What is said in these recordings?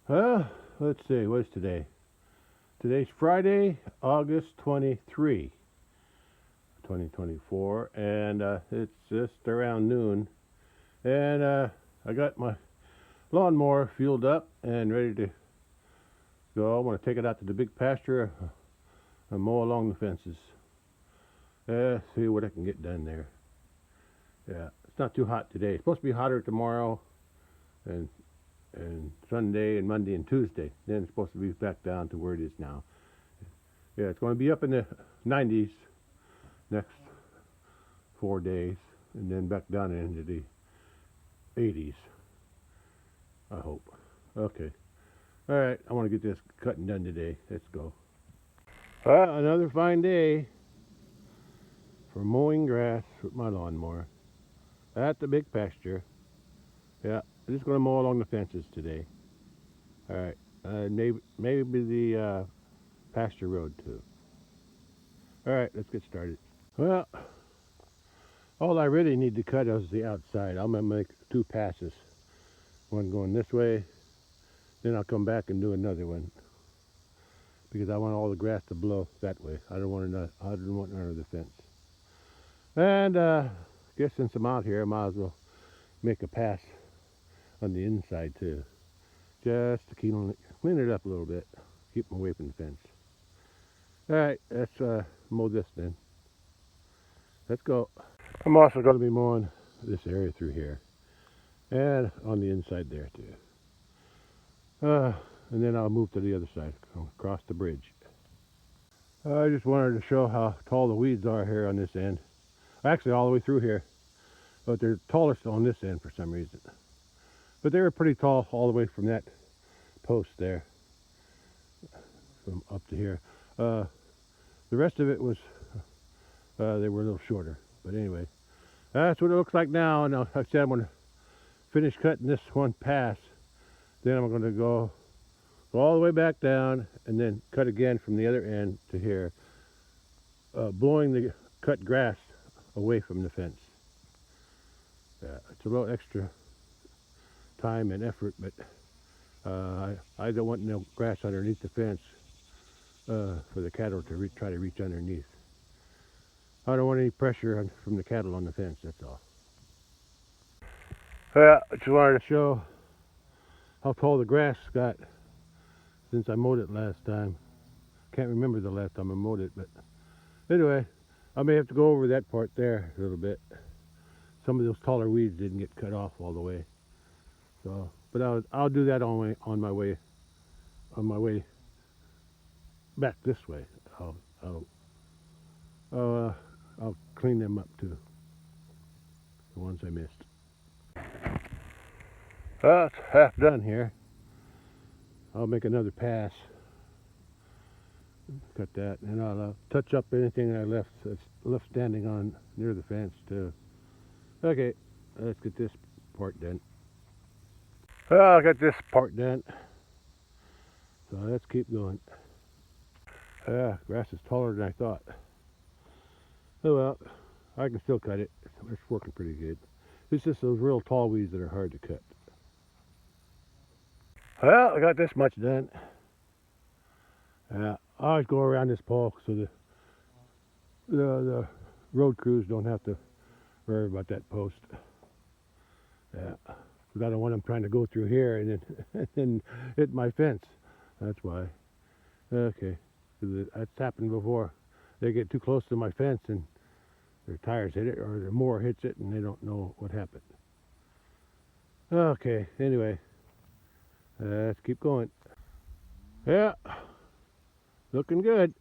Let's see, what's today? Today's Friday, August 23, 2024, and it's just around noon. And I got my lawnmower fueled up and ready to go. I want to take it out to the big pasture and mow along the fences. See what I can get done there. Yeah, it's not too hot today. It's supposed to be hotter tomorrow and Sunday and Monday and Tuesday. Then it's supposed to be back down to where it is now. Yeah, it's going to be up in the 90s next 4 days, and then back down into the 80s. I hope. Okay. All right. I want to get this cutting done today. Let's go. Another fine day for mowing grass with my lawnmower at the big pasture. Yeah, I'm just going to mow along the fences today. All right. Maybe the pasture road too. All right. Let's get started. Well, all I really need to cut is the outside. I'm going to make 2 passes. One going this way, then I'll come back and do another one because I want all the grass to blow that way. I don't want none of the fence. And guess since I'm out here, I might as well make a pass on the inside too, just to clean it up a little bit, keep them away from the fence. All right, let's mow this then. Let's go. I'm also going to be mowing this area through here and on the inside there too. And then I'll move to the other side, across the bridge. I just wanted to show how tall the weeds are here on this end. Actually, all the way through here, but they're tallest on this end for some reason. But they were pretty tall all the way from that post there, from up to here. The rest of it was, they were a little shorter. But anyway, that's what it looks like now. And like I said, I'm going to finish cutting this one pass. Then I'm going to go all the way back down and then cut again from the other end to here, blowing the cut grass away from the fence. Yeah, it's a little extra time and effort, but I don't want no grass underneath the fence for the cattle to try to reach underneath. I don't want any pressure from the cattle on the fence, that's all. Yeah, I just wanted to show how tall the grass got since I mowed it last time. Can't remember the last time I mowed it, but anyway, I may have to go over that part there a little bit. Some of those taller weeds didn't get cut off all the way, so but I'll do that on my way back this way. I'll clean them up too, the ones I missed. Well, it's half done here. I'll make another pass. Cut that, and I'll touch up anything I left standing on near the fence too. Okay, let's get this part done. Well, I got this part done, so let's keep going. Grass is taller than I thought. Oh well, I can still cut it. It's working pretty good. It's just those real tall weeds that are hard to cut. Well, I got this much done. I always go around this pole so the road crews don't have to worry about that post. Yeah, because I don't want them trying to go through here and then hit my fence. That's why. Okay, because that's happened before. They get too close to my fence and their tires hit it, or the mower hits it, and they don't know what happened. Okay, anyway, let's keep going. Yeah, looking good.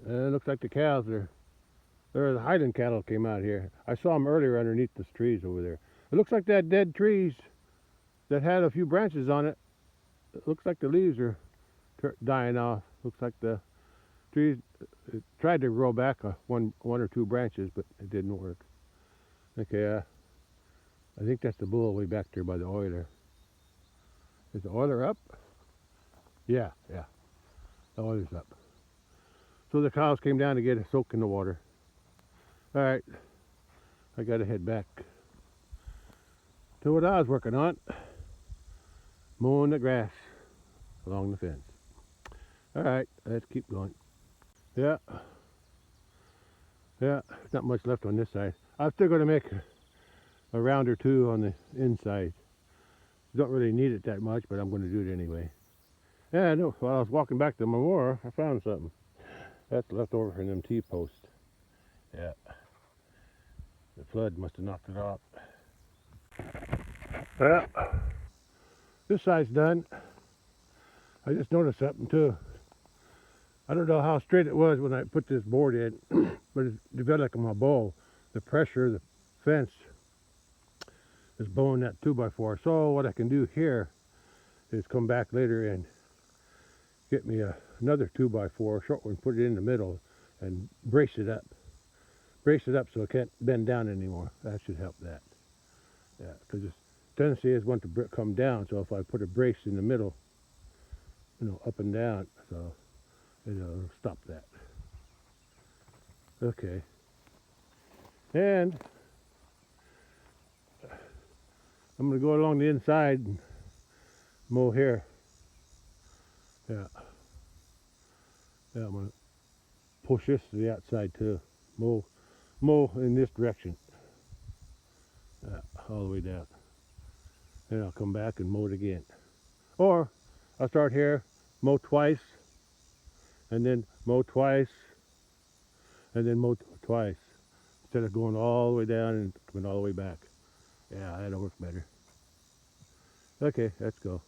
Looks like the cows the Highland cattle came out here. I saw them earlier underneath the trees over there. It looks like that dead trees that had a few branches on it. It looks like the leaves are dying off. Looks like the trees tried to grow back one or two branches, but it didn't work. Okay, I think that's the bull way back there by the oiler. Is the oiler up? Yeah, the oiler's up. So the cows came down to get a soak in the water. All right, I gotta head back to what I was working on. mowing the grass along the fence. All right, let's keep going. Yeah, yeah, not much left on this side. I'm still going to make a round or two on the inside. Don't really need it that much, but I'm going to do it anyway. And while I was walking back to my mower, I found something. That's left over from them T-posts. Yeah, the flood must have knocked it off. Yeah, this side's done. I just noticed something too. I don't know how straight it was when I put this board in, but it's developed like my bow. The pressure, the fence is bowing that 2x4. So what I can do here is come back later and get me another 2x4, short one, put it in the middle and brace it up. Brace it up so it can't bend down anymore. That should help that. Yeah, because the tendency is one to come down. So if I put a brace in the middle, up and down, so it'll stop that. Okay. And I'm going to go along the inside and mow here. Yeah. Yeah, I'm going to push this to the outside too. Mow in this direction. All the way down. Then I'll come back and mow it again. Or I'll start here, mow twice, and then mow twice, and then mow twice. Instead of going all the way down and coming all the way back. Yeah, that'll work better. Okay, let's go.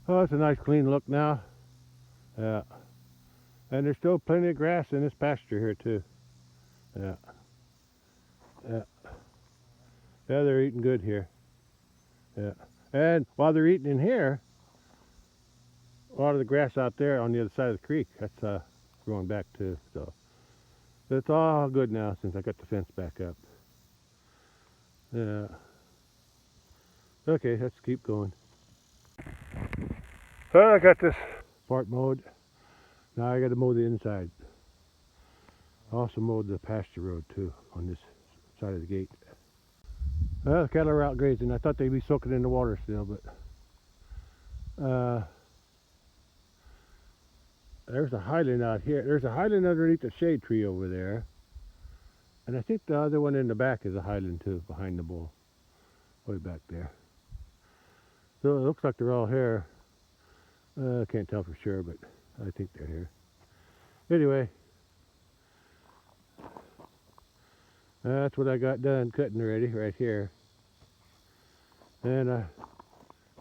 Oh, it's a nice clean look now. Yeah. And there's still plenty of grass in this pasture here too. Yeah. Yeah. Yeah, they're eating good here. Yeah. And while they're eating in here, a lot of the grass out there on the other side of the creek, that's growing back too. So it's all good now since I got the fence back up. Yeah. Okay, let's keep going. Well, I got this part mowed. Now I got to mow the inside. I also mowed the pasture road too on this side of the gate. Well, the cattle are out grazing. I thought they'd be soaking in the water still, but there's a highland out here. There's a highland underneath the shade tree over there. And I think the other one in the back is a highland too, behind the bull. Way back there. So it looks like they're all here. I can't tell for sure, but I think they're here. Anyway, that's what I got done cutting already, right here. And I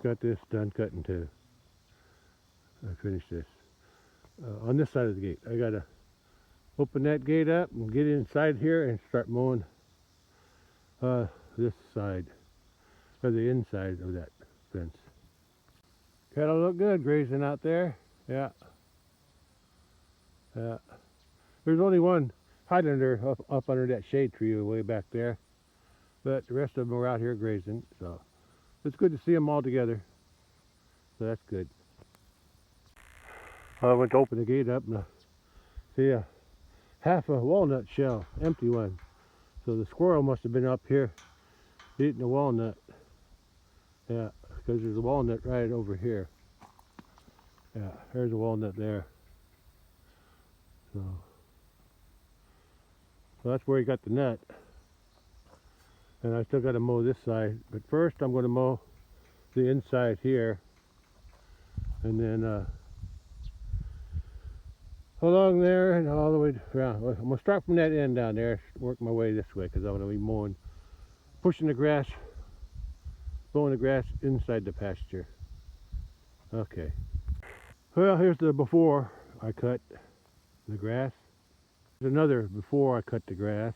got this done cutting too. I finished this. On this side of the gate. I gotta open that gate up and get inside here and start mowing this side, or the inside of that fence. Cattle look good grazing out there. Yeah. Yeah. There's only one Highlander up under that shade tree way back there, but the rest of them are out here grazing. So it's good to see them all together. So that's good. I went to open the gate up and I see half a walnut shell, empty one. So the squirrel must have been up here eating the walnut. Yeah, because there's a walnut right over here. Yeah, there's a walnut there. So that's where he got the nut. And I still got to mow this side. But first I'm going to mow the inside here. And then along there and all the way around. I'm going to start from that end down there, work my way this way because I'm going to be mowing, pushing the grass, mowing the grass inside the pasture. Okay. Well, here's the before I cut the grass. There's another before I cut the grass.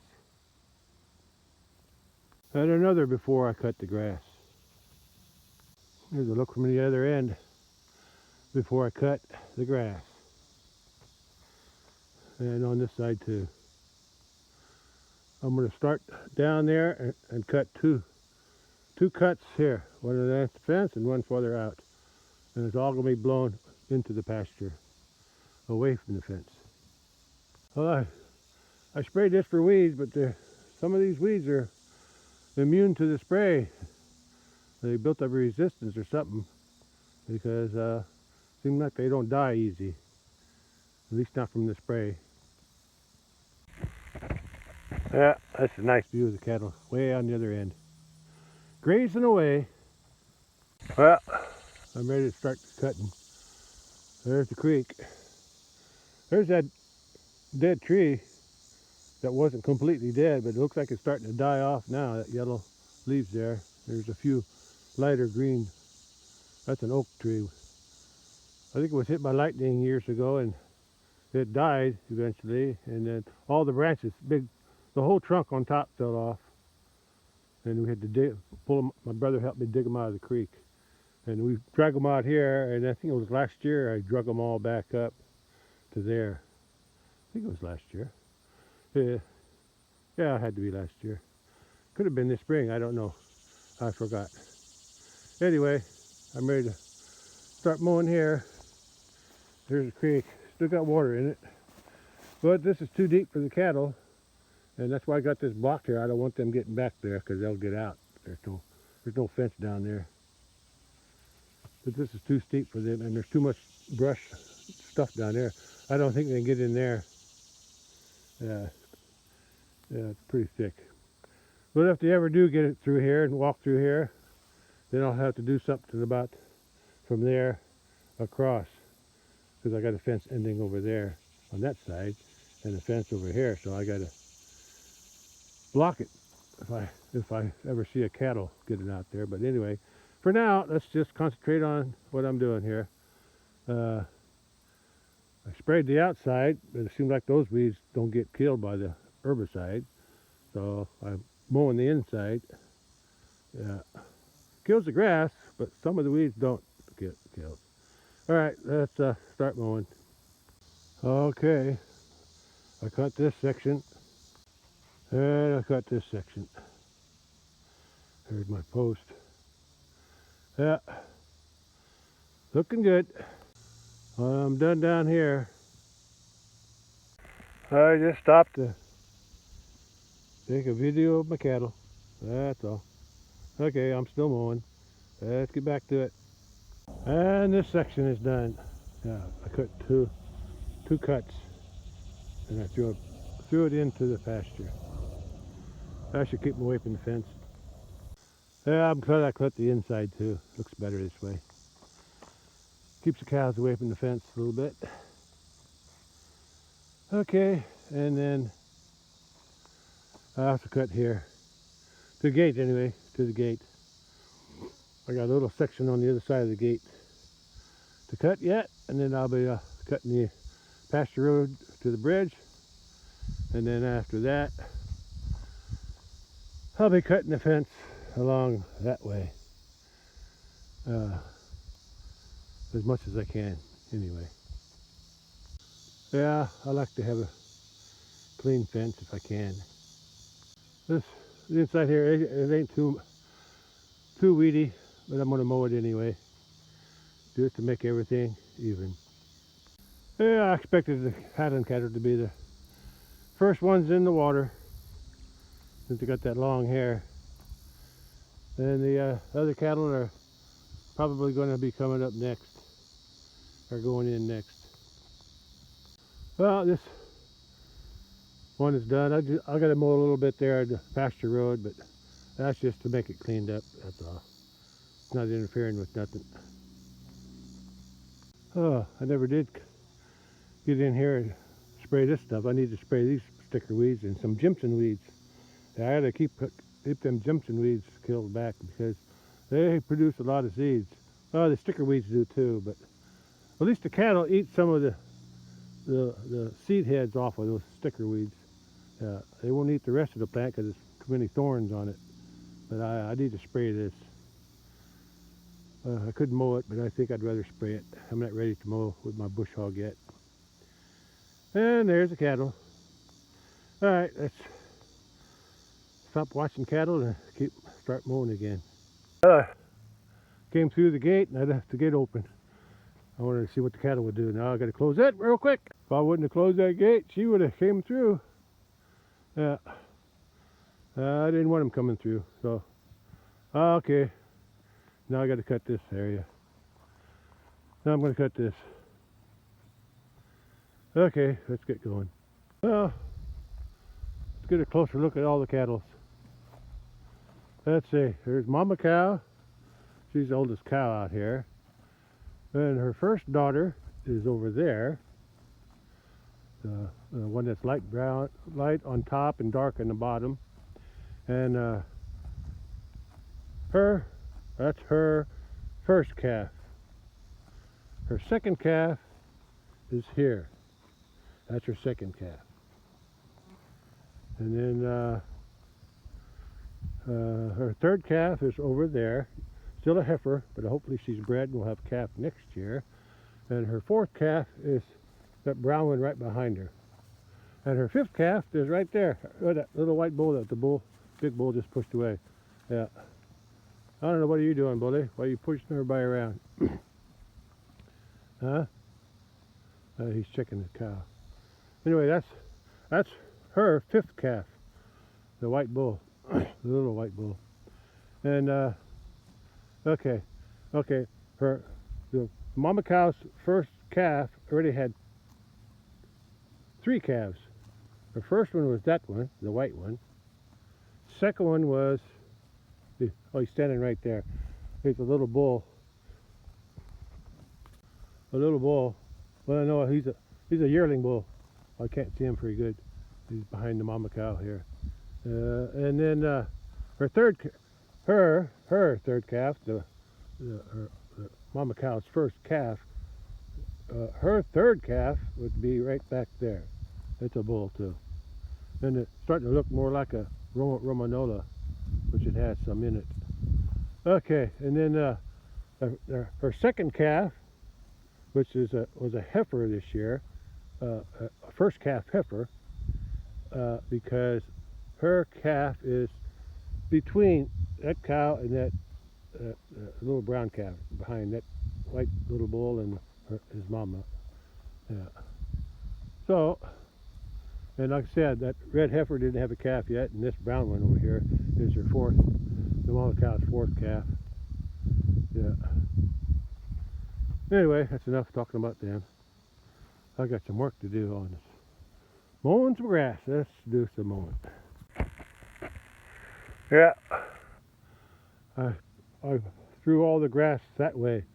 And another before I cut the grass. Here's a look from the other end before I cut the grass. And on this side too. I'm going to start down there and cut two cuts here. One at the fence and one farther out. And it's all going to be blown into the pasture, away from the fence. Well, I sprayed this for weeds, but some of these weeds are immune to the spray. They built up a resistance or something. because seems like they don't die easy, at least not from the spray. Yeah, that's a nice view of the cattle way on the other end, grazing away. Well, I'm ready to start cutting. There's the creek. There's that dead tree that wasn't completely dead, but it looks like it's starting to die off now, that yellow leaves there. There's a few lighter green. That's an oak tree. I think it was hit by lightning years ago and it died eventually, and then all the branches, the whole trunk on top fell off, and we had to pull them. My brother helped me dig them out of the creek, and we drug them out here, and I think it was last year I drug them all back up to there. I think it was last year. Yeah, it had to be last year. Could have been this spring, I don't know. I forgot. Anyway, I'm ready to start mowing here. There's a creek. Still got water in it. But this is too deep for the cattle. And that's why I got this block here. I don't want them getting back there because they'll get out. There's no fence down there. But this is too steep for them, and there's too much brush stuff down there. I don't think they can get in there. Yeah, it's pretty thick. But if they ever do get it through here and walk through here, then I'll have to do something about from there across, because I got a fence ending over there on that side and a fence over here, so I got to block it if I ever see a cattle getting out there. But anyway, for now, let's just concentrate on what I'm doing here. I sprayed the outside, but it seems like those weeds don't get killed by the herbicide, so I'm mowing the inside. Yeah, kills the grass, but some of the weeds don't get killed. All right, let's start mowing. Okay, I cut this section, and I cut this section. There's my post. Yeah, looking good. I'm done down here. I just stopped to take a video of my cattle. That's all. Okay, I'm still mowing. Let's get back to it. And this section is done. Yeah, I cut two cuts, and I threw it into the pasture. I should keep them away from the fence. Yeah, I'm glad I cut the inside too. Looks better this way. Keeps the cows away from the fence a little bit. Okay, and then I also cut here. To the gate anyway, to the gate. I got a little section on the other side of the gate to cut yet, and then I'll be cutting the pasture road to the bridge, and then after that I'll be cutting the fence along that way as much as I can anyway. Yeah, I like to have a clean fence if I can. The inside here, it ain't too weedy, but I'm going to mow it anyway. Do it to make everything even. Yeah, I expected the Highland cattle to be the first ones in the water, since they got that long hair. And the other cattle are probably going to be coming up next, or going in next. Well, this one is done. I got to mow a little bit there at the pasture road, but that's just to make it cleaned up, that's all. It's not interfering with nothing. Oh, I never did get in here and spray this stuff. I need to spray these sticker weeds and some Jimson weeds. I had to keep them Jimson weeds killed back because they produce a lot of seeds. Well, the sticker weeds do too, but at least the cattle eat some of the seed heads off of those sticker weeds. They won't eat the rest of the plant because there's too many thorns on it. But I need to spray this. I could mow it, but I think I'd rather spray it. I'm not ready to mow with my bush hog yet. And there's the cattle. All right, let's stop watching cattle and start mowing again. Came through the gate and I left the gate open. I wanted to see what the cattle would do. Now I got to close it real quick. If I wouldn't have closed that gate, she would have came through. Yeah, I didn't want them coming through. So, okay. Now I got to cut this area. Now I'm going to cut this. Okay, let's get going. Well, let's get a closer look at all the cattle. Let's see, there's Mama Cow. She's the oldest cow out here. And her first daughter is over there. The one that's light brown, light on top and dark on the bottom. And that's her first calf. Her second calf is here. That's her second calf. And then her third calf is over there. Still a heifer, but hopefully she's bred and will have a calf next year. And her fourth calf is that brown one right behind her. And her fifth calf is right there. Oh, that little white bull that the big bull just pushed away. Yeah. I don't know, what are you doing, Bully? Why are you pushing everybody around? Huh? He's checking the cow. Anyway, that's her fifth calf. The white bull. The little white bull. And, okay. The Mama Cow's first calf already had 3 calves. The first one was that one, the white one. Second one was, oh, he's standing right there. He's a little bull. A little bull. Well, no, he's a yearling bull. I can't see him very good. He's behind the Mama Cow here. And then her third calf, the Mama Cow's first calf, her third calf would be right back there. It's a bull too. And it's starting to look more like a Romanola, which it has some in it. Okay, and then her second calf, which was a heifer this year, a first calf heifer, because her calf is between that cow and that little brown calf behind that white little bull and his mama. Yeah. So, and like I said, that red heifer didn't have a calf yet, and this brown one over here is her fourth, the Mama Cow's fourth calf. Yeah. Anyway, that's enough talking about them. I got some work to do on this. Mowing some grass. Let's do some mowing. Yeah. I threw all the grass that way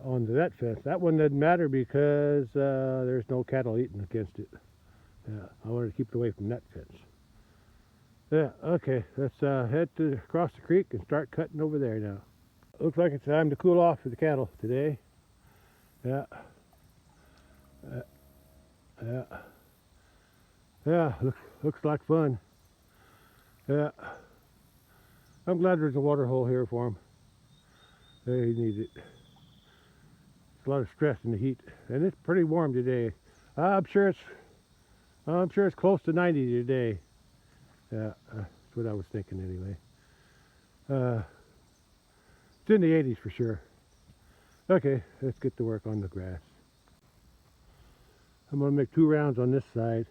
onto that fence. That one doesn't matter because there's no cattle eating against it. Yeah, I wanted to keep it away from that fence. Yeah, okay, let's head across the creek and start cutting over there now. Looks like it's time to cool off for the cattle today. Yeah. Yeah, looks like fun. Yeah. I'm glad there's a water hole here for them. They need it. It's a lot of stress in the heat, and it's pretty warm today. I'm sure it's close to 90 today. Yeah, that's what I was thinking anyway. It's in the 80s for sure. Okay, let's get to work on the grass. I'm going to make 2 rounds on this side.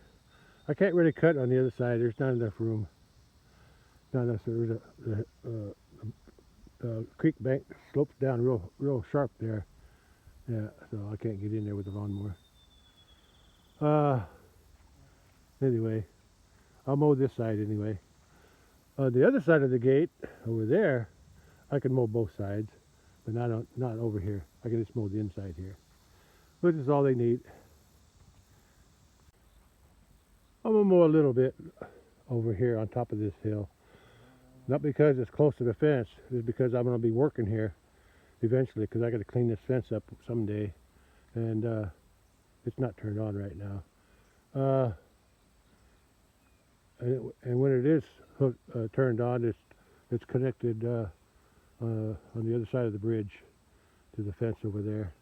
I can't really cut on the other side. There's not enough room. Not enough. There's the creek bank slopes down real sharp there. Yeah, so I can't get in there with the lawnmower. Anyway, I'll mow this side anyway. The other side of the gate over there, I can mow both sides, but not over here. I can just mow the inside here, which is all they need. I'm gonna mow a little bit over here on top of this hill. Not because it's close to the fence, it's because I'm gonna be working here eventually, because I got to clean this fence up someday, and it's not turned on right now. And when it is turned on, it's connected on the other side of the bridge to the fence over there.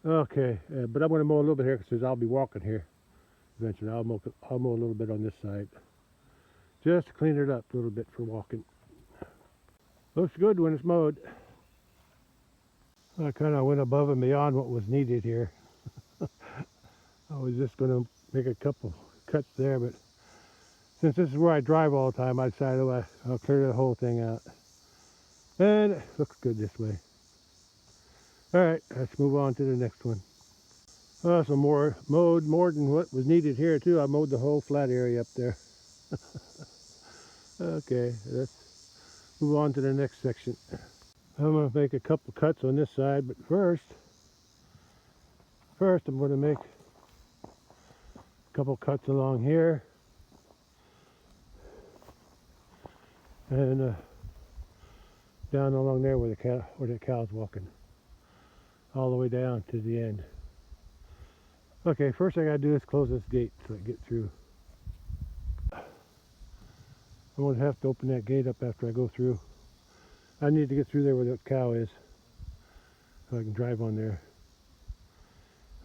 Okay, but I'm going to mow a little bit here because I'll be walking here eventually. I'll mow a little bit on this side, just to clean it up a little bit for walking. Looks good when it's mowed. I kind of went above and beyond what was needed here. I was just going to make a couple cuts there, but since this is where I drive all the time, I decided I'll clear the whole thing out. And it looks good this way. All right, let's move on to the next one. Some more than what was needed here too. I mowed the whole flat area up there. Okay, let's move on to the next section. I'm going to make a couple cuts on this side, but first I'm going to make a couple cuts along here and down along there where the cow's walking, all the way down to the end. Okay, first thing I do is close this gate so I get through. I'm going to have to open that gate up after I go through. I need to get through there where the cow is so I can drive on there.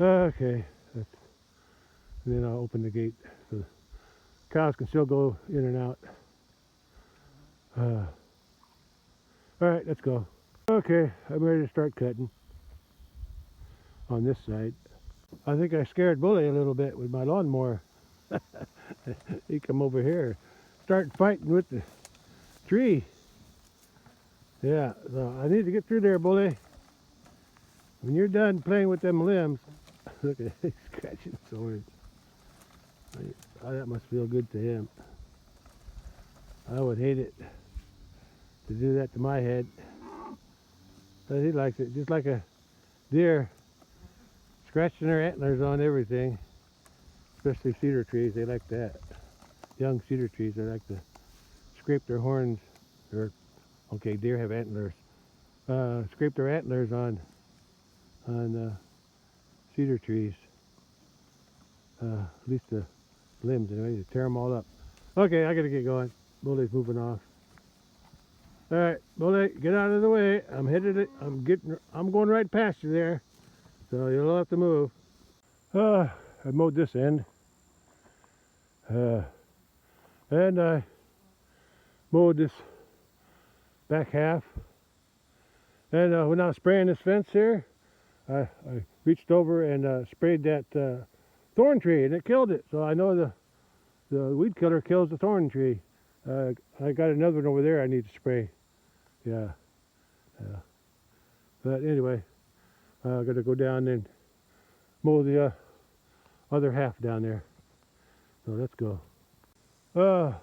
Okay, and then I'll open the gate so the cows can still go in and out. All right, let's go. Okay, I'm ready to start cutting on this side. I think I scared Bully a little bit with my lawnmower. He come over here, start fighting with the tree. Yeah, so I need to get through there, Bully. When you're done playing with them limbs, look at him scratching his orange. Oh, that must feel good to him. I would hate it to do that to my head. But he likes it, just like a deer scratching their antlers on everything. Especially cedar trees, they like that. Young cedar trees, they like to scrape their horns. Okay, deer have antlers. Scrape their antlers on cedar trees. At least the limbs, anyway, to tear them all up. Okay, I gotta get going. Bully's moving off. All right, Bully, get out of the way. I'm going right past you there, so you'll have to move. I mowed this end, and I mowed this back half. And when I was spraying this fence here, I reached over and sprayed that thorn tree, and it killed it. So I know the weed killer kills the thorn tree. I got another one over there I need to spray. Yeah. But anyway, I got to go down and mow the other half down there. So let's go. I've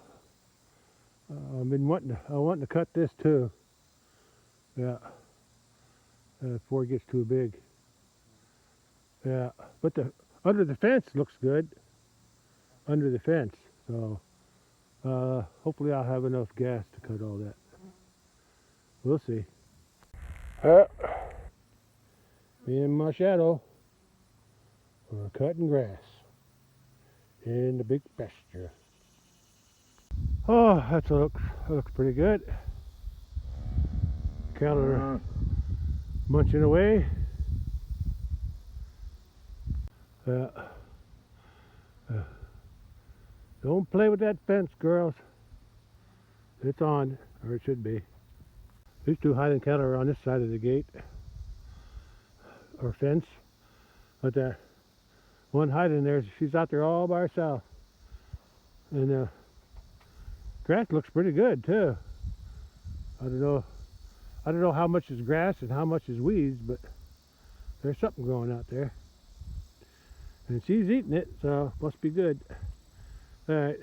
been wanting to cut this too. Yeah. Before it gets too big. Yeah. But under the fence looks good. Under the fence. So hopefully I'll have enough gas to cut all that. We'll see. Me and my shadow, we're cutting grass in the big pasture. Oh, that looks pretty good. Cattle are munching away. Don't play with that fence, girls. It's on, or it should be. These two hiding cattle are on this side of the gate, or fence. But that one hiding there, she's out there all by herself. And grass looks pretty good too. I don't know how much is grass and how much is weeds, but there's something growing out there. And she's eating it, so must be good. All right,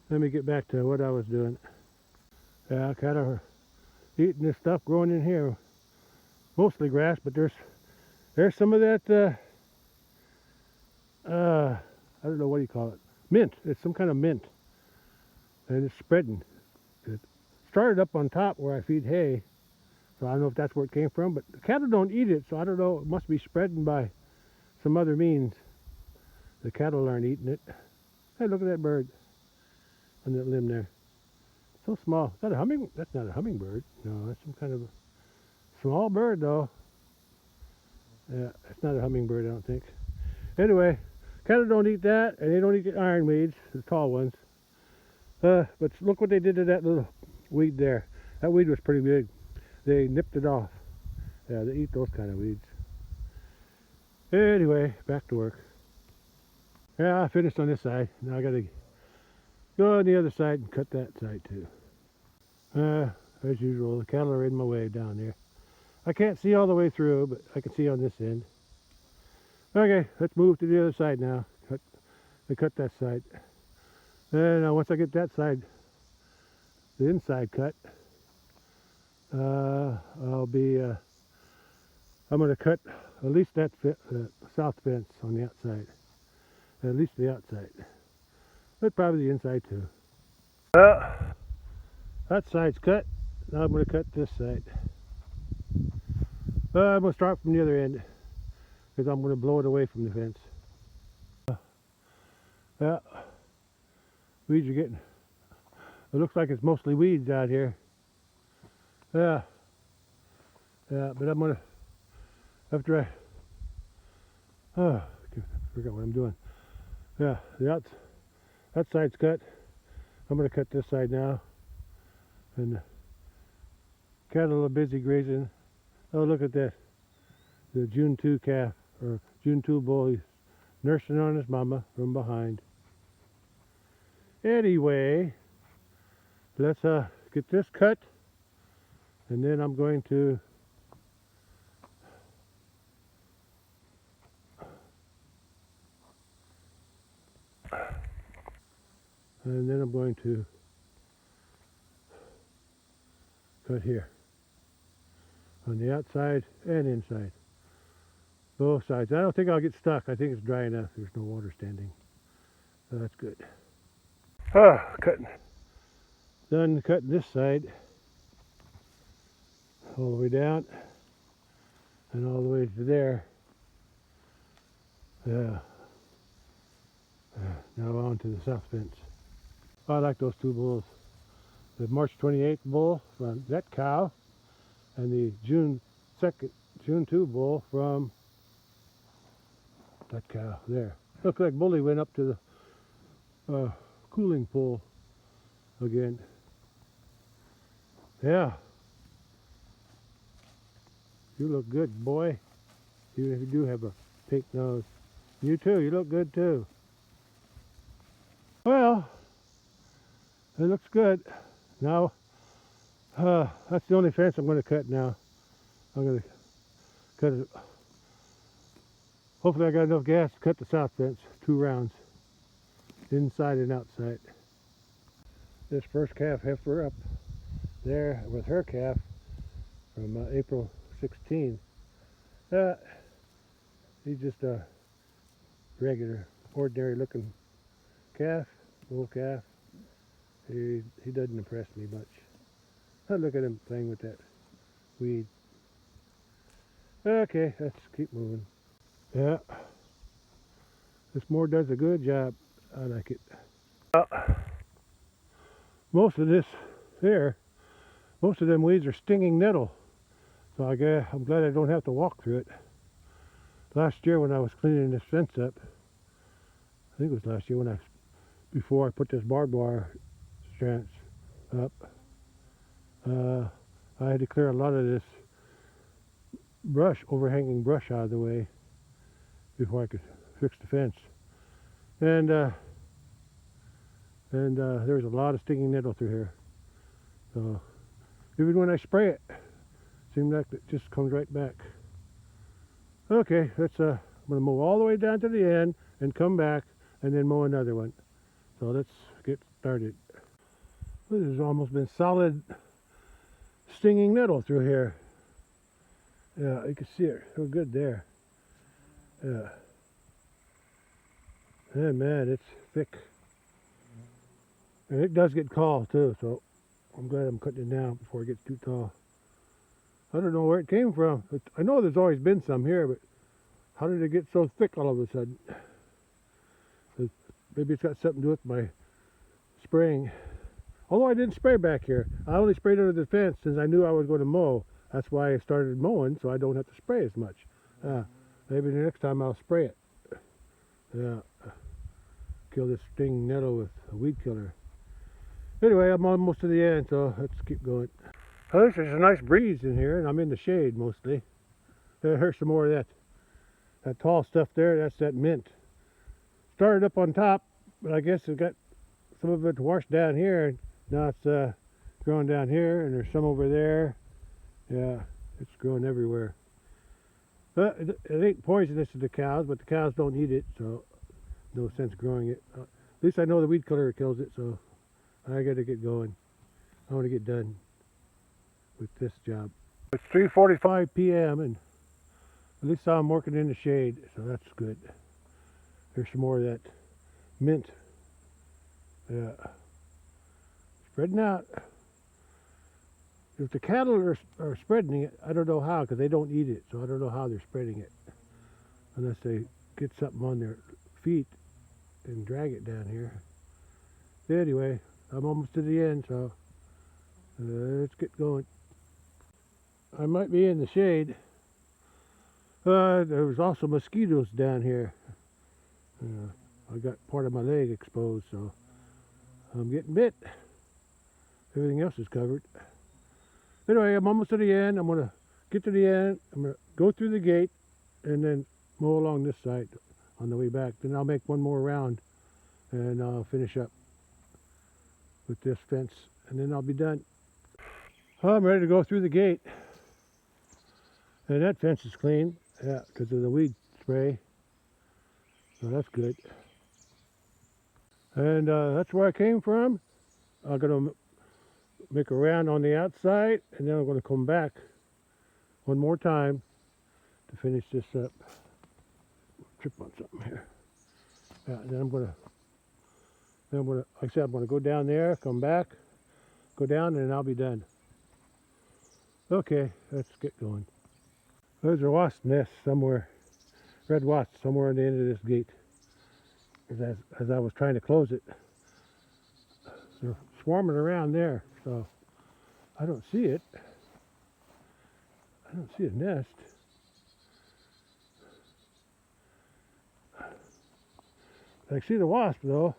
let me get back to what I was doing. Yeah, kind of eating this stuff growing in here. Mostly grass, but there's some of that, I don't know, what do you call it? Mint. It's some kind of mint. And it's spreading. It started up on top where I feed hay, so I don't know if that's where it came from, but the cattle don't eat it, so I don't know. It must be spreading by some other means. The cattle aren't eating it. Hey, look at that bird on that limb there. So small. Is that a humming? That's not a hummingbird. No, that's some kind of a small bird, though. Yeah, it's not a hummingbird, I don't think. Anyway, cattle don't eat that, and they don't eat the ironweeds, the tall ones. But look what they did to that little weed there. That weed was pretty big. They nipped it off. Yeah, they eat those kind of weeds. Anyway, back to work. Yeah, I finished on this side. Now I gotta go on the other side and cut that side too. As usual, the cattle are in my way down there. I can't see all the way through, but I can see on this end. Okay, let's move to the other side now. Cut that side. And once I get that side, the inside cut, I'll be, I'm going to cut at least that south fence on the outside. At least the outside. But probably the inside too. That side's cut. Now I'm going to cut this side. I'm going to start from the other end because I'm going to blow it away from the fence. Yeah, weeds are getting, it looks like it's mostly weeds out here. Yeah, but I'm going to, after I forgot what I'm doing. Yeah, that side's cut. I'm going to cut this side now. And cattle are busy grazing. Oh, look at that. The June 2 calf, or June 2 bull. He's nursing on his mama from behind. Anyway, let's get this cut. And then I'm going to cut here. On the outside and inside. Both sides. I don't think I'll get stuck. I think it's dry enough. There's no water standing. So that's good. Cutting. Done cutting this side. All the way down. And all the way to there. Yeah. Now on to the south fence. I like those two bulls. The March 28th bull from that cow. And the June 2 bull from that cow there. Looks like Bully went up to the cooling pool again. Yeah. You look good, boy. Even if you do have a pink nose. You too, you look good too. Well, it looks good. Now, that's the only fence I'm going to cut now. I'm going to cut it. Hopefully I got enough gas to cut the south fence, 2 rounds, inside and outside. This first calf heifer up there with her calf from April 16. He's just a regular, ordinary looking calf, bull calf. He doesn't impress me much. Look at him playing with that weed. Okay, let's keep moving. Yeah, this mower does a good job. I like it. Most of this here, most of them weeds are stinging nettle. So I'm glad I don't have to walk through it. Last year when I was cleaning this fence up, I think it was last year before I put this barbed wire strands up, I had to clear a lot of this overhanging brush out of the way before I could fix the fence. And there's a lot of stinging nettle through here. So even when I spray it, seems like it just comes right back. Okay, I'm gonna mow all the way down to the end and come back and then mow another one. So let's get started. This has almost been solid stinging nettle through here. Yeah, you can see it real good there. Yeah. Yeah, man, it's thick. And it does get tall too, so I'm glad I'm cutting it down before it gets too tall. I don't know where it came from. I know there's always been some here, but how did it get so thick all of a sudden? Maybe it's got something to do with my spraying. Although I didn't spray back here. I only sprayed under the fence since I knew I was going to mow. That's why I started mowing, so I don't have to spray as much. Maybe the next time I'll spray it. Yeah. Kill this stinging nettle with a weed killer. Anyway, I'm almost to the end, so let's keep going. At least there's a nice breeze in here, and I'm in the shade mostly. Here's some more of that tall stuff there. That's that mint. Started up on top, but I guess it got some of it washed down here. Now it's growing down here, and there's some over there. Yeah, It's growing everywhere. It ain't poisonous to the cows, but the cows don't eat it, so no sense growing it. At least I know the weed killer kills it, so I gotta get going. I want to get done with this job. It's 3:45 p.m. and at least I'm working in the shade, so that's good. There's some more of that mint. Yeah. Spreading out. If the cattle are spreading it, I don't know how, because they don't eat it, so I don't know how they're spreading it. Unless they get something on their feet and drag it down here. Anyway, I'm almost to the end, so let's get going. I might be in the shade. There was also mosquitoes down here. I got part of my leg exposed, so I'm getting bit. Everything else is covered. Anyway, I'm almost to the end. I'm going to get to the end. I'm going to go through the gate and then mow along this side on the way back. Then I'll make one more round and I'll finish up with this fence and then I'll be done. I'm ready to go through the gate. And that fence is clean, yeah, because of the weed spray. So that's good. And that's where I came from. I'm going to make a round on the outside and then I'm going to come back one more time to finish this up. Trip on something here. Yeah, and then I'm going to, like I said, I'm going to go down there, come back, go down, and I'll be done. Okay, let's get going. There's a wasp nest somewhere, red wasp somewhere on the end of this gate. As I was trying to close it, they're swarming around there, so I don't see it. I don't see a nest. I see the wasp though.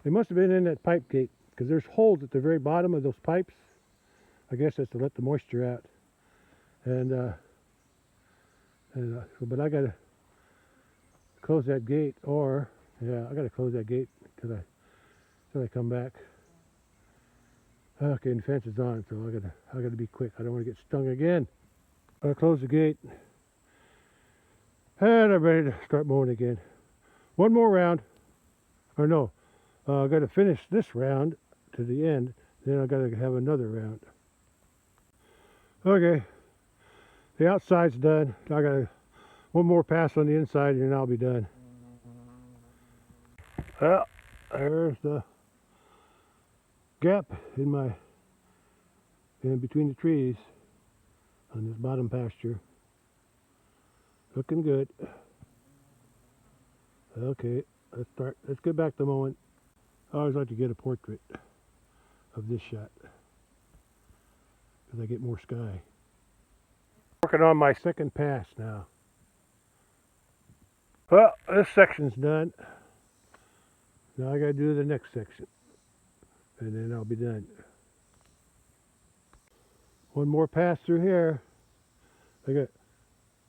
They must have been in that pipe gate because there's holes at the very bottom of those pipes. I guess that's to let the moisture out. But I gotta close that gate, or yeah, I gotta close that gate till I come back. Okay, and the fence is on, so I gotta be quick. I don't want to get stung again. I'll close the gate, and I'm ready to start mowing again. One more round, or no, I gotta finish this round to the end. Then I gotta have another round. Okay, the outside's done. I got one more pass on the inside, and I'll be done. Well, there's the gap in between the trees on this bottom pasture. Looking good. Okay, let's get back to mowing. I always like to get a portrait of this shot because I get more sky. Working on my second pass now. Well, this section's done. Now I gotta do the next section and then I'll be done. One more pass through here. I got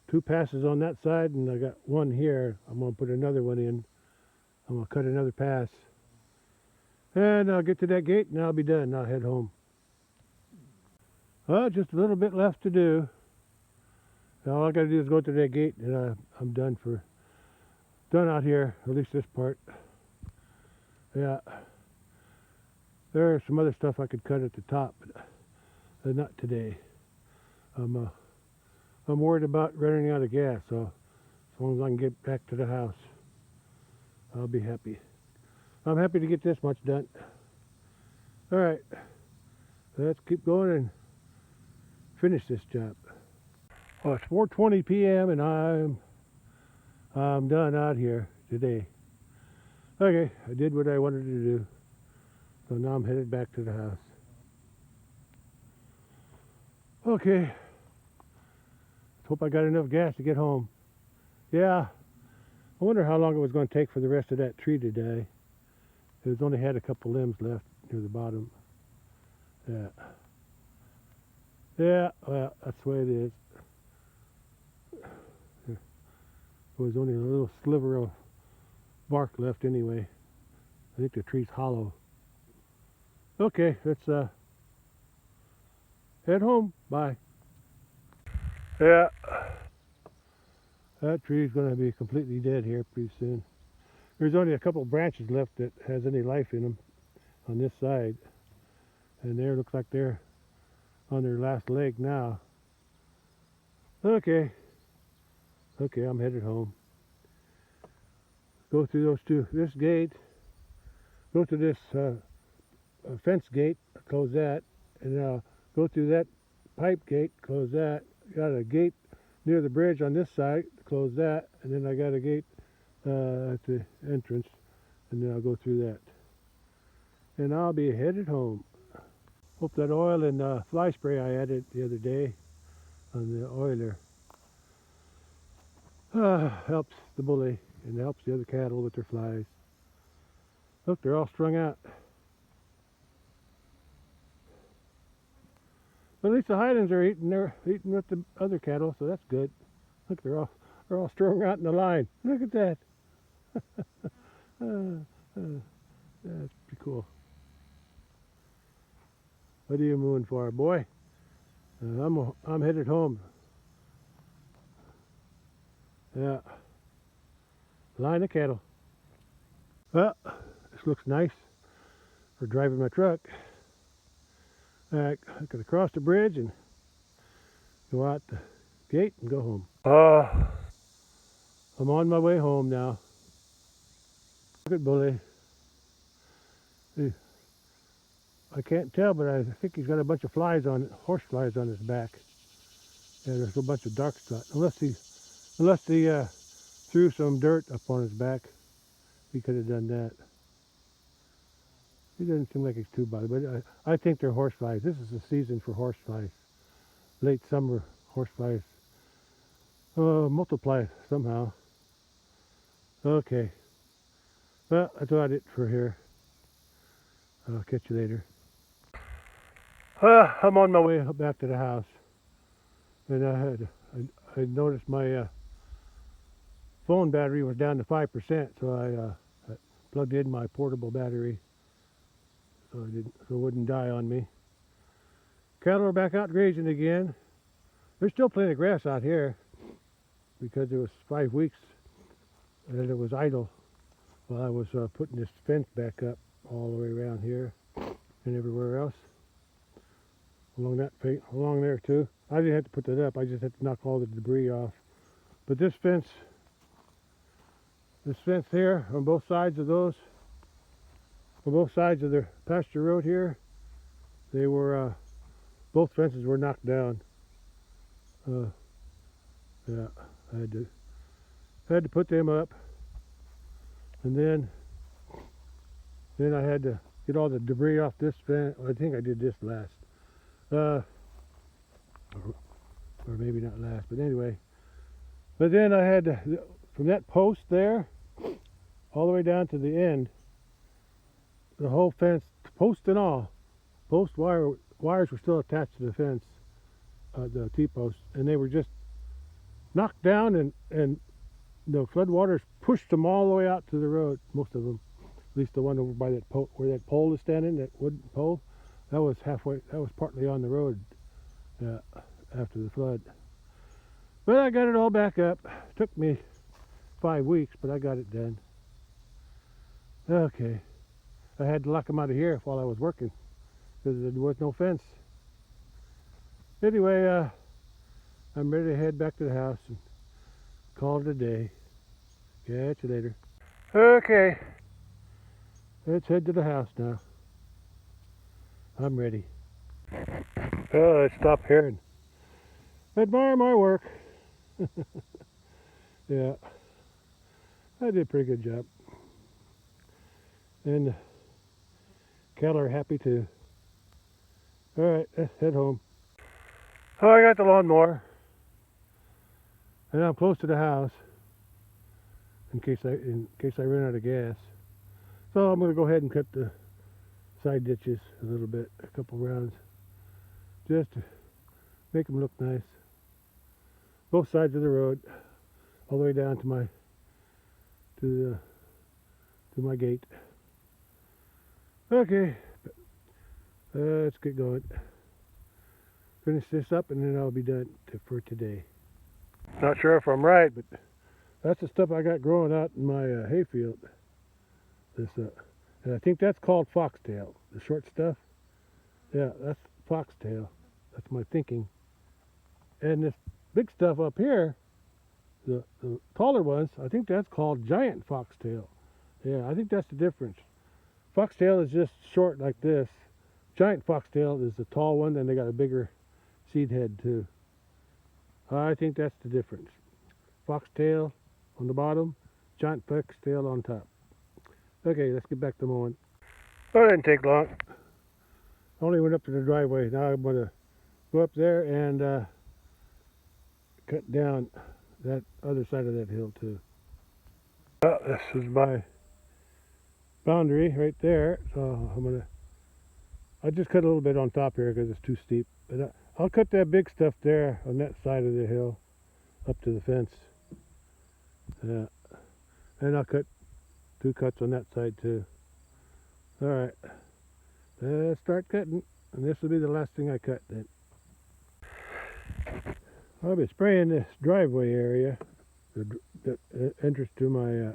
2 passes on that side and I got one here. I'm gonna put another one in. I'm gonna cut another pass and I'll get to that gate and I'll be done. I'll head home. Well, just a little bit left to do. All I gotta do is go to that gate and I'm done out here, at least this part. Yeah, there's some other stuff I could cut at the top, but not today. I'm worried about running out of gas, so as long as I can get back to the house, I'll be happy. I'm happy to get this much done. All right, let's keep going and finish this job. Well, it's 4:20 p.m. and I'm done out here today. Okay, I did what I wanted to do. So now I'm headed back to the house. Okay. Let's hope I got enough gas to get home. Yeah. I wonder how long it was going to take for the rest of that tree to die. It only had a couple limbs left near the bottom. Yeah. Yeah, well, that's the way it is. There was only a little sliver of bark left anyway. I think the tree's hollow. Okay, let's head home. Bye. Yeah, that tree's going to be completely dead here pretty soon. There's only a couple branches left that has any life in them on this side. And there looks like they're on their last leg now. Okay, I'm headed home. Go through this gate, go to this fence gate, close that, and go through that pipe gate, close that. Got a gate near the bridge on this side, close that, and then I got a gate at the entrance, and then I'll go through that. And I'll be headed home. Hope that oil and fly spray I added the other day on the oiler helps the bully and helps the other cattle with their flies. Look, they're all strung out. But at least the Highlands are eating. They're eating with the other cattle, so that's good. Look, they're all strung out in the line. Look at that. That's pretty cool. What are you mooing for, boy? I'm headed home. Yeah, line of cattle. Well, this looks nice for driving my truck. I could cross the bridge and go out the gate and go home. I'm on my way home now. Look at Bully. I can't tell, but I think he's got a bunch of flies on, horse flies on his back. Yeah, there's a bunch of dark spots. Unless he threw some dirt up on his back, he could have done that. He doesn't seem like he's too bothered, but I think they're horse flies. This is the season for horse flies. Late summer horse flies multiply somehow. Okay. Well, that's about it for here. I'll catch you later. I'm on my way back to the house, and I noticed my phone battery was down to 5%, so I plugged in my portable battery so it wouldn't die on me. Cattle are back out grazing again. There's still plenty of grass out here because it was 5 weeks and it was idle while I was putting this fence back up all the way around here and everywhere else. Along there too. I didn't have to put that up. I just had to knock all the debris off. But this fence here on both sides of the pasture road here, they were both fences were knocked down. Yeah, I had to put them up, and then I had to get all the debris off this fence. I think I did this last. Or maybe not last, but anyway. But then I had to, from that post there, all the way down to the end, the whole fence, post and all, wires were still attached to the fence, the T-post, and they were just knocked down, and the flood waters pushed them all the way out to the road, most of them. At least the one over by that where that pole is standing, that wooden pole, that was partly on the road after the flood. But I got it all back up. Took me 5 weeks, but I got it done. Okay. I had to lock them out of here while I was working because there was no fence. Anyway, I'm ready to head back to the house and call it a day. Catch you later. Okay. Let's head to the house now. I'm ready. Let's stop here and admire my work. Yeah, I did a pretty good job. And cattle are happy too. Alright, let's head home. Oh, I got the lawnmower. And I'm close to the house in case I run out of gas. So I'm going to go ahead and cut the side ditches a little bit, a couple rounds, just to make them look nice. Both sides of the road, all the way down to my gate. Okay, let's get going. finish this up, and then I'll be done for today. Not sure if I'm right, but that's the stuff I got growing out in my hayfield. This, and I think that's called foxtail. The short stuff. Yeah, that's foxtail. That's my thinking. And this big stuff up here, the taller ones, I think that's called giant foxtail. Yeah, I think that's the difference. Foxtail is just short like this. Giant foxtail is the tall one, and they got a bigger seed head too. I think that's the difference. Foxtail on the bottom, giant foxtail on top. Okay, let's get back to mowing. Oh, it didn't take long. I only went up to the driveway. Now I'm going to go up there and cut down that other side of that hill too. This is my boundary right there. So I just cut a little bit on top here because it's too steep. But I'll cut that big stuff there on that side of the hill up to the fence. Yeah. And I'll cut 2 cuts on that side too. All right. Let's start cutting. And this will be the last thing I cut then. I'll be spraying this driveway area, the entrance to my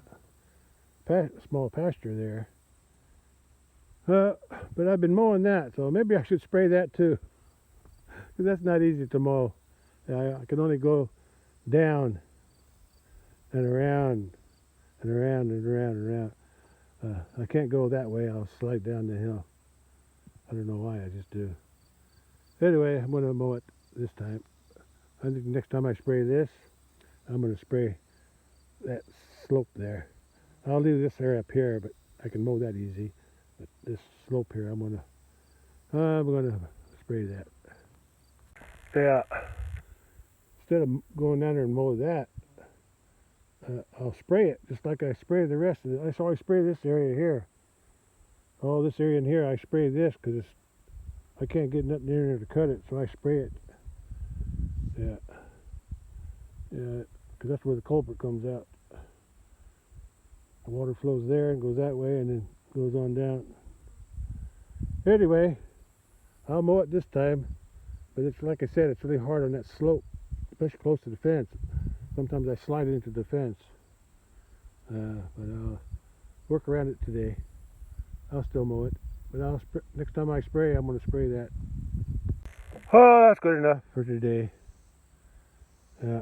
small pasture there. But I've been mowing that, so maybe I should spray that too. Because that's not easy to mow. I can only go down and around and around and around and around. I can't go that way. I'll slide down the hill. I don't know why, I just do. Anyway, I'm going to mow it this time. I think next time I spray this, I'm going to spray that slope there. I'll leave this area up here, but I can mow that easy. But this slope here, I'm going to spray that. Yeah. Instead of going down there and mow that, I'll spray it just like I spray the rest of it. I always spray this area here. Oh, this area in here, I spray this because I can't get nothing in there to cut it, so I spray it. Yeah. Yeah, because that's where the culvert comes out. The water flows there and goes that way and then goes on down. Anyway, I'll mow it this time, but it's like I said, it's really hard on that slope, especially close to the fence. Sometimes I slide into the fence, but I'll work around it today. I'll still mow it, but next time I spray, I'm going to spray that. Oh, that's good enough for today. Yeah,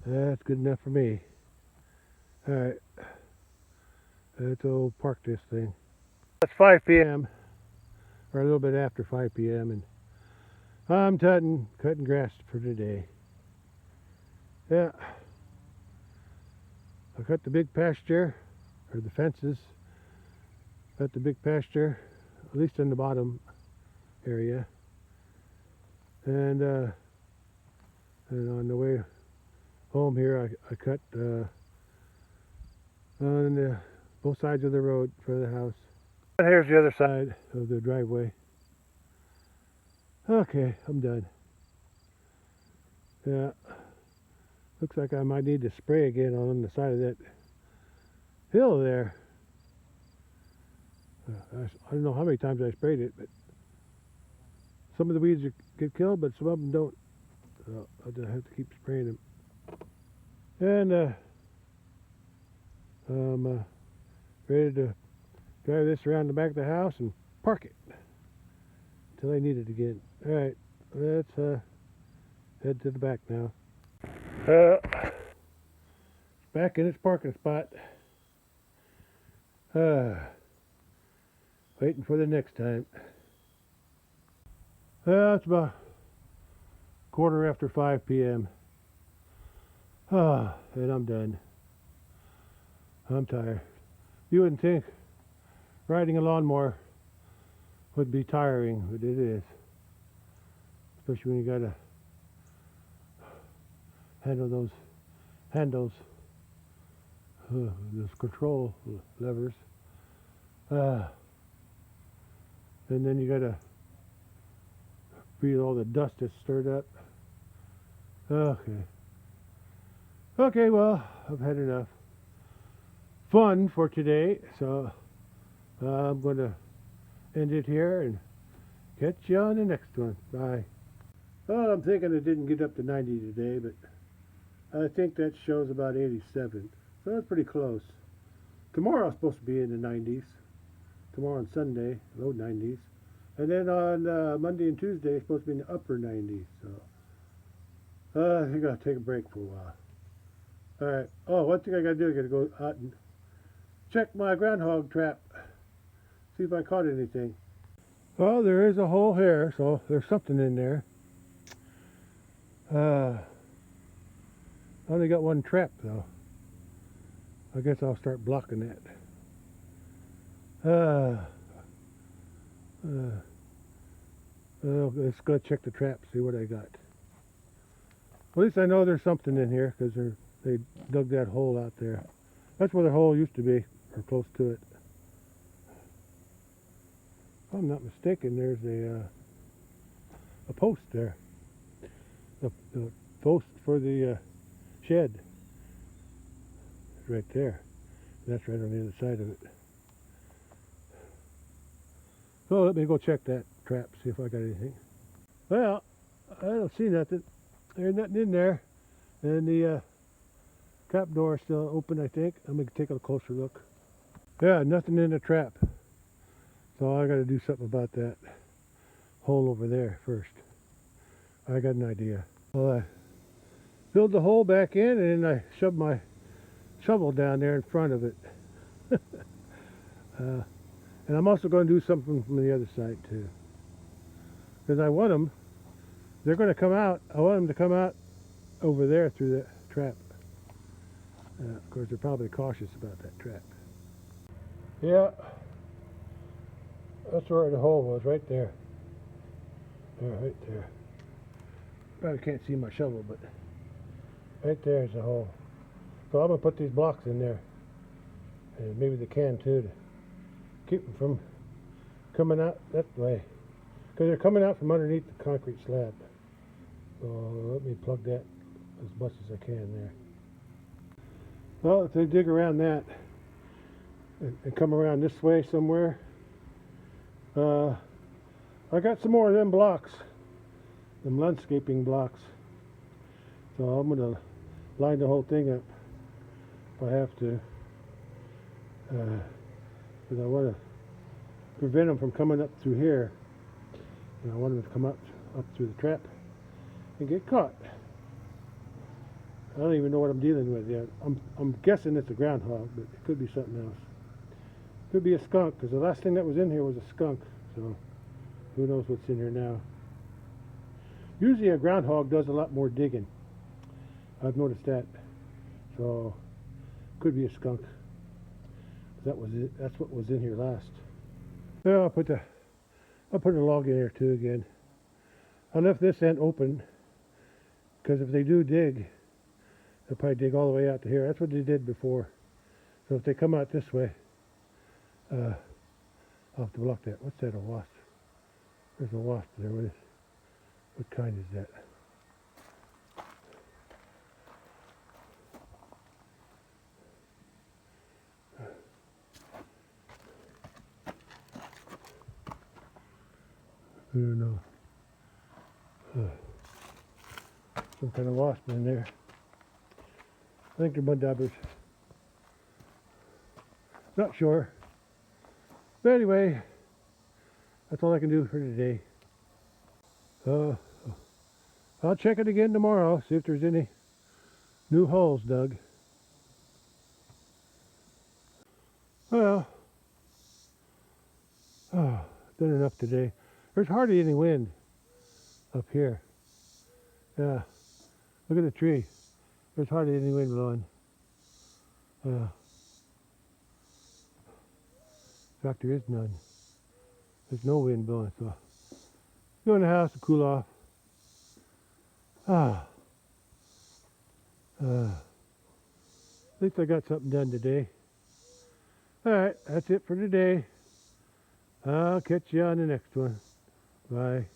that's good enough for me. All right, let's park this thing. It's 5 p.m. or a little bit after 5 p.m. and I'm cutting grass for today. Yeah, I cut the big pasture, or the fences. Cut the big pasture, at least in the bottom area. And on the way home here, I cut on both sides of the road for the house. And here's the other side of the driveway. Okay, I'm done. Yeah, looks like I might need to spray again on the side of that hill there. I don't know how many times I sprayed it, but some of the weeds get killed, but some of them don't. So I'll just have to keep spraying them. And I'm ready to drive this around the back of the house and park it until I need it again. All right, let's head to the back now. Back in its parking spot. Waiting for the next time. It's about 5:15 p.m. And I'm done. I'm tired. You wouldn't think riding a lawnmower would be tiring, but it is. Especially when you gotta handle those handles, those control levers. And then you gotta feel all the dust that's stirred up. Okay, well, I've had enough fun for today, so I'm going to end it here and Catch you on the next one. Bye. Well, I'm thinking it didn't get up to 90 today, but I think that shows about 87. So that's pretty close. Tomorrow it's supposed to be in the 90s. Tomorrow on Sunday, low 90s. And then on Monday and Tuesday, it's supposed to be in the upper 90s. So I think I'll take a break for a while. All right. Oh, one thing I got to do, I got to go out and check my groundhog trap. See if I caught anything. Well, there is a hole here, so there's something in there. I only got one trap, though. I guess I'll start blocking that. Let's go check the trap, see what I got. At least I know there's something in here, because they dug that hole out there. That's where the hole used to be, or close to it. If I'm not mistaken, there's a post there. The post for the shed is right there. That's right on the other side of it. So let me go check that trap, see if I got anything. Well, I don't see nothing. There's nothing in there. And the trap door is still open, I think. I'm going to take a closer look. Yeah, nothing in the trap. So I got to do something about that hole over there first. I got an idea. Well, I filled the hole back in and then I shoved my shovel down there in front of it. And I'm also going to do something from the other side too. Because I want them, they're going to come out, I want them to come out over there through the trap. Of course, they're probably cautious about that trap. Yeah, that's where the hole was, right there. Yeah, right there. Probably can't see my shovel, but right there is the hole. So I'm going to put these blocks in there. And maybe the can too, to keep them from coming out that way. Because they're coming out from underneath the concrete slab. So let me plug that as much as I can there. Well, if they dig around that and come around this way somewhere, I got some more of them blocks, them landscaping blocks. So I'm going to line the whole thing up if I have to, because I want to prevent them from coming up through here. And I want them to come up through the trap and get caught. I don't even know what I'm dealing with yet. I'm guessing it's a groundhog, but it could be something else. Could be a skunk, because the last thing that was in here was a skunk. So who knows what's in here now. Usually a groundhog does a lot more digging. I've noticed that. So could be a skunk. That was it. That's what was in here last. Yeah, I'll put a log in here too again. I left this end open because if they do dig, they'll probably dig all the way out to here. That's what they did before. So if they come out this way, I'll have to block that. What's that, a wasp? There's a wasp there. What kind is that? I don't know. Some kind of wasp in there. I think they're mud daubers. Not sure. But anyway, that's all I can do for today. I'll check it again tomorrow, see if there's any new holes dug. Well, done enough today. There's hardly any wind up here. Yeah, look at the tree. There's hardly any wind blowing. In fact, there is none. There's no wind blowing, so go in the house to cool off. At least I got something done today. Alright, that's it for today. I'll catch you on the next one. Bye.